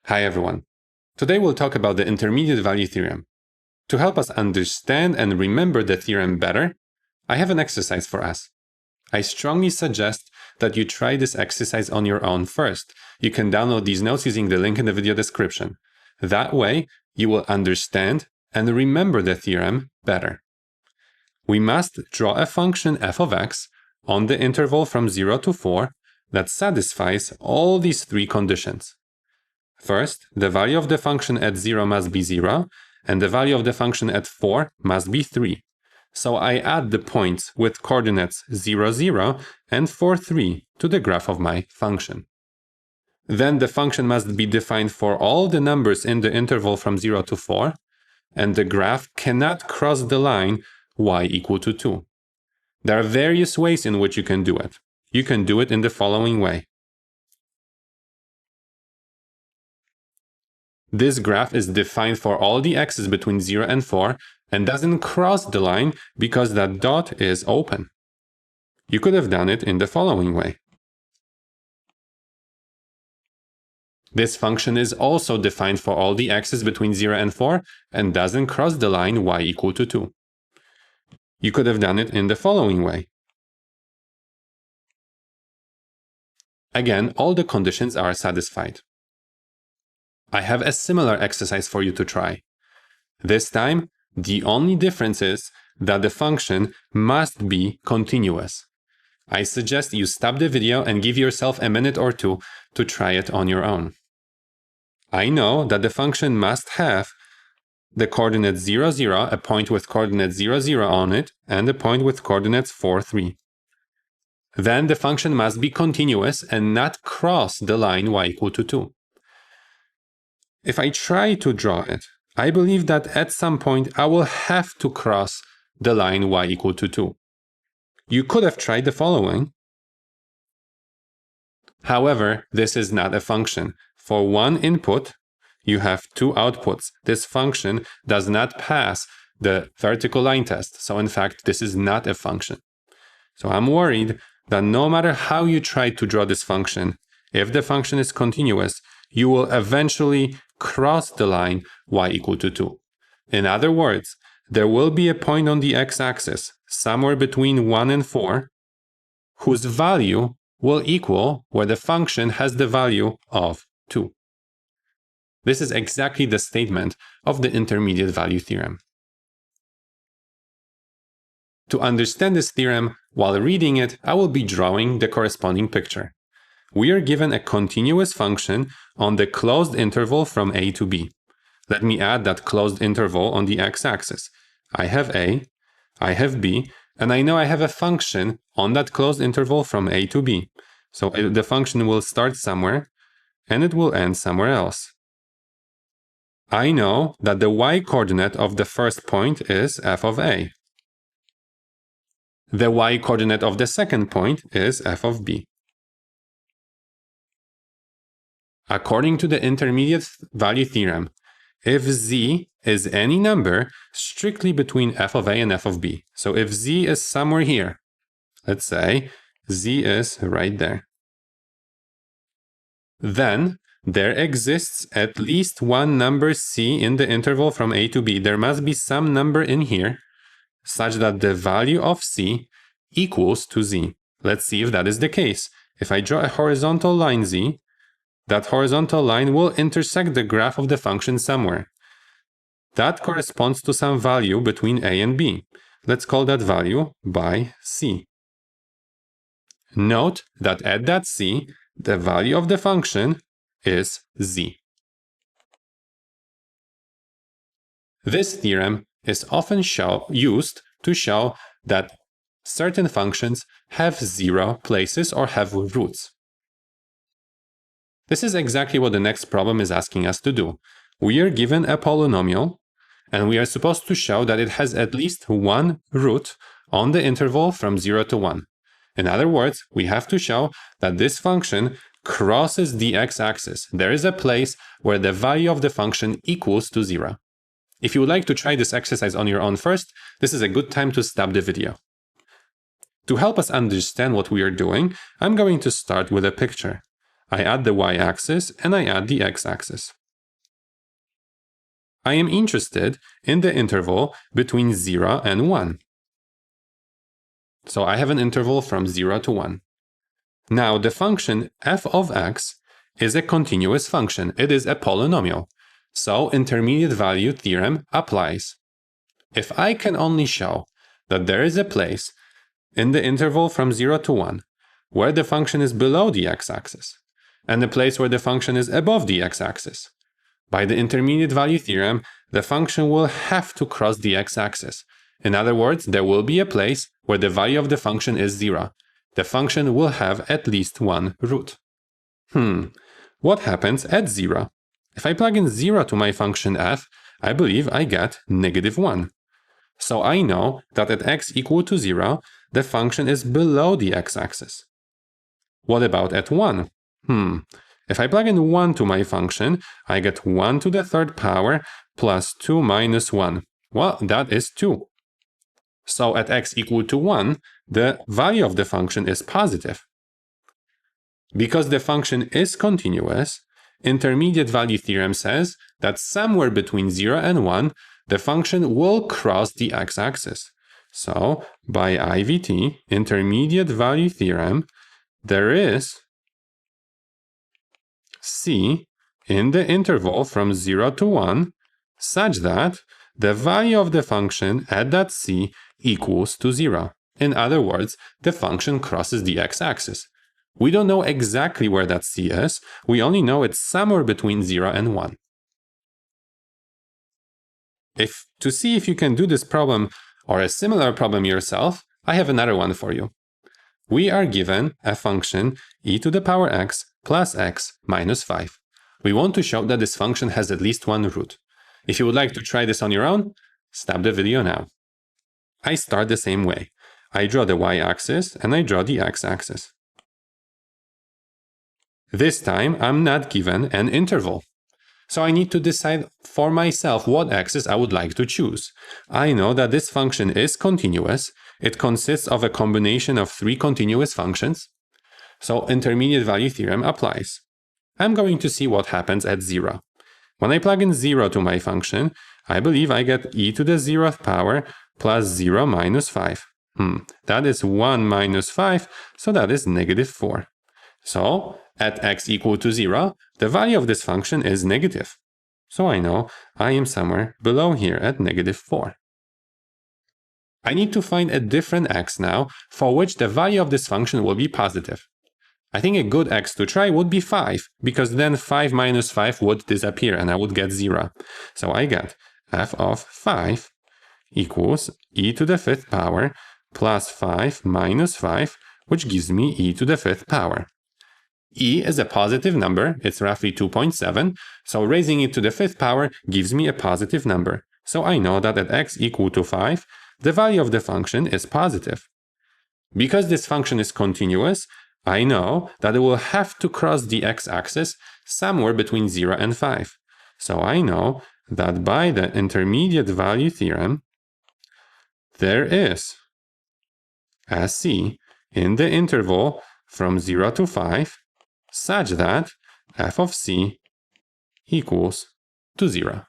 Hi everyone. Today we'll talk about the Intermediate Value Theorem. To help us understand and remember the theorem better, I have an exercise for us. I strongly suggest that you try this exercise on your own first. You can download these notes using the link in the video description. That way, you will understand and remember the theorem better. We must draw a function f of x on the interval from 0 to 4 that satisfies all these three conditions. First, the value of the function at 0 must be 0, and the value of the function at 4 must be 3. So I add the points with coordinates 0, 0 and 4, 3 to the graph of my function. Then the function must be defined for all the numbers in the interval from 0 to 4, and the graph cannot cross the line y equal to 2. There are various ways in which you can do it. You can do it in the following way. This graph is defined for all the x's between 0 and 4 and doesn't cross the line because that dot is open. You could have done it in the following way. This function is also defined for all the x's between 0 and 4 and doesn't cross the line y equal to 2. You could have done it in the following way. Again, all the conditions are satisfied. I have a similar exercise for you to try. This time, the only difference is that the function must be continuous. I suggest you stop the video and give yourself a minute or two to try it on your own. I know that the function must have the coordinate 0, 0, a point with coordinate 0, 0 on it, and a point with coordinates 4, 3. Then the function must be continuous and not cross the line y equal to 2. If I try to draw it, I believe that at some point I will have to cross the line y equal to 2. You could have tried the following. However, this is not a function. For one input, you have two outputs. This function does not pass the vertical line test. So in fact, this is not a function. So I'm worried that no matter how you try to draw this function, if the function is continuous, you will eventually cross the line y equal to 2. In other words, there will be a point on the x-axis, somewhere between 1 and 4, whose value will equal where the function has the value of 2. This is exactly the statement of the Intermediate Value Theorem. To understand this theorem, while reading it, I will be drawing the corresponding picture. We are given a continuous function on the closed interval from a to b. Let me add that closed interval on the x-axis. I have a, I have b, and I know I have a function on that closed interval from a to b. So the function will start somewhere, and it will end somewhere else. I know that the y-coordinate of the first point is f of a. The y-coordinate of the second point is f of b. According to the Intermediate Value Theorem, if z is any number strictly between f of a and f of b, so if z is somewhere here, let's say z is right there, then there exists at least one number c in the interval from a to b. There must be some number in here such that the value of c equals to z. Let's see if that is the case. If I draw a horizontal line z, that horizontal line will intersect the graph of the function somewhere. That corresponds to some value between a and b. Let's call that value by c. Note that at that c, the value of the function is z. This theorem is often used to show that certain functions have 0 places or have roots. This is exactly what the next problem is asking us to do. We are given a polynomial, and we are supposed to show that it has at least one root on the interval from 0 to 1. In other words, we have to show that this function crosses the x-axis. There is a place where the value of the function equals to 0. If you would like to try this exercise on your own first, this is a good time to stop the video. To help us understand what we are doing, I'm going to start with a picture. I add the y-axis and I add the x-axis. I am interested in the interval between 0 and 1. So I have an interval from 0 to 1. Now the function f of x is a continuous function. It is a polynomial. So intermediate value theorem applies. If I can only show that there is a place in the interval from 0 to 1 where the function is below the x-axis and a place where the function is above the x-axis, by the intermediate value theorem, the function will have to cross the x-axis. In other words, there will be a place where the value of the function is 0. The function will have at least one root. What happens at 0? If I plug in 0 to my function f, I believe I get -1. So I know that at x equal to 0, the function is below the x-axis. What about at 1? If I plug in 1 to my function, I get 1 to the third power plus 2 minus 1. Well, that is 2. So at x equal to 1, the value of the function is positive. Because the function is continuous, intermediate value theorem says that somewhere between 0 and 1, the function will cross the x-axis. So by IVT, intermediate value theorem, there is c in the interval from 0 to 1 such that the value of the function at that c equals to 0. In other words, the function crosses the x-axis. We don't know exactly where that c is, we only know it's somewhere between 0 and 1. To see if you can do this problem or a similar problem yourself, I have another one for you. We are given a function e to the power x plus x minus 5. We want to show that this function has at least one root. If you would like to try this on your own, stop the video now. I start the same way. I draw the y-axis and I draw the x-axis. This time I'm not given an interval. So I need to decide for myself what axis I would like to choose. I know that this function is continuous. It consists of a combination of 3 continuous functions. So intermediate value theorem applies. I'm going to see what happens at 0. When I plug in 0 to my function, I believe I get e to the 0th power plus 0 minus 5. That is 1 minus 5, so that is -4. So at x equal to 0, the value of this function is negative. So I know I am somewhere below here at -4. I need to find a different x now for which the value of this function will be positive. I think a good x to try would be 5, because then 5 minus 5 would disappear and I would get 0. So I get f of 5 equals e to the 5th power plus 5 minus 5, which gives me e to the 5th power. E is a positive number, it's roughly 2.7, so raising it to the 5th power gives me a positive number. So I know that at x equal to 5, the value of the function is positive. Because this function is continuous, I know that it will have to cross the x-axis somewhere between 0 and 5. So I know that by the intermediate value theorem, there is a c in the interval from 0 to 5 such that f of c equals to 0.